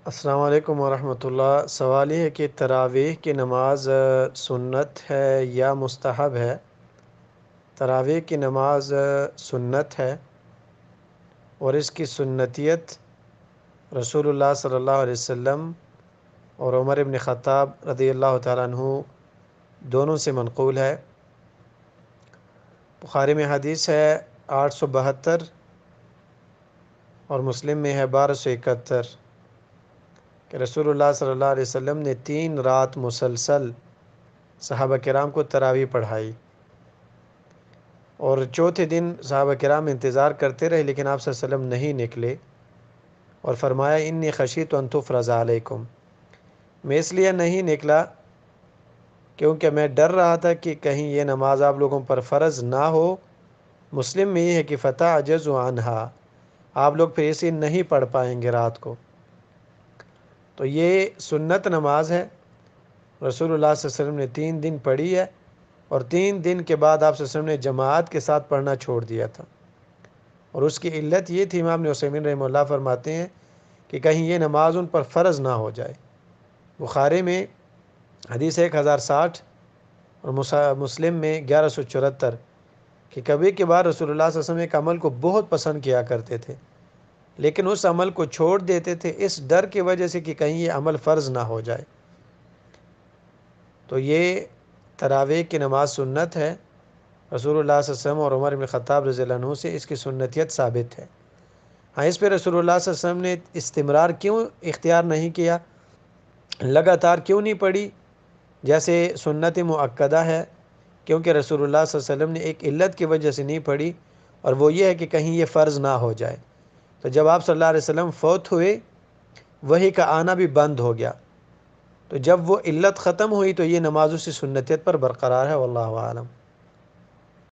السلام علیکم ورحمۃ اللہ۔ سوال یہ ہے کہ تراویح کی نماز سنت ہے یا مستحب ہے؟ تراویح کی نماز سنت ہے، اور اس کی سنتیت رسول اللہ صلی اللہ علیہ وسلم اور عمر ابن خطاب رضی اللہ تعالیٰ عنہ دونوں سے منقول ہے۔ بخاری میں حدیث ہے 872 اور مسلم میں ہے 1271 کہ رسول اللہ صلی اللہ علیہ وسلم نے 3 رات مسلسل صحابہ کرام کو تراویح پڑھائی، اور چوتھے دن صحابہ کرام انتظار کرتے رہے، لیکن آپ صلی اللہ علیہ وسلم نہیں نکلے، اور فرمایا انی خشیت ان تفرض علیکم، میں اس لیے نہیں نکلا کیونکہ میں ڈر رہا تھا کہ کہیں یہ نماز آپ لوگوں پر فرض نہ ہو۔ مسلم میں یہ ہے کہ فتح عجز عنہا، آپ لوگ پھر اسے نہیں پڑھ پائیں گے رات کو۔ تو یہ سنت نماز ہے، رسول اللہ صلی اللہ علیہ وسلم نے 3 دن پڑھی ہے، اور 3 دن کے بعد آپ صلی اللہ علیہ وسلم نے جماعت کے ساتھ پڑھنا چھوڑ دیا تھا، اور اس کی علت یہ تھی، امام ابن عثیمین رحمہ اللہ فرماتے ہیں کہ کہیں یہ نماز ان پر فرض نہ ہو جائے۔ بخاری میں حدیث 1060 اور مسلم میں 1174 کہ کبھی کبھار رسول اللہ صلی اللہ علیہ وسلم ایک عمل کو بہت پسند کیا کرتے تھے، لیکن اس عمل کو چھوڑ دیتے تھے اس ڈر کی وجہ سے کہ کہیں یہ عمل فرض نہ ہو جائے۔ تو یہ تراویح کی نماز سنت ہے، رسول اللہ صلی اللہ علیہ وسلم اور عمر بن خطاب رضی اللہ عنہ سے اس کی سنتیت ثابت ہے۔ ہاں، اس پہ رسول اللہ صلی اللہ علیہ وسلم نے استمرار کیوں اختیار نہیں کیا، لگاتار کیوں نہیں پڑھی جیسے سنت مؤکدہ ہے؟ کیونکہ رسول اللہ صلی اللہ علیہ وسلم نے ایک علت کی وجہ سے نہیں پڑھی، اور وہ یہ ہے کہ کہیں یہ فرض نہ ہو جائے۔ تو جب آپ صلی اللہ علیہ وسلم فوت ہوئے، وحی کا آنا بھی بند ہو گیا، تو جب وہ علت ختم ہوئی تو یہ نمازوں سے سنتیت پر برقرار ہے، واللہ اعلم۔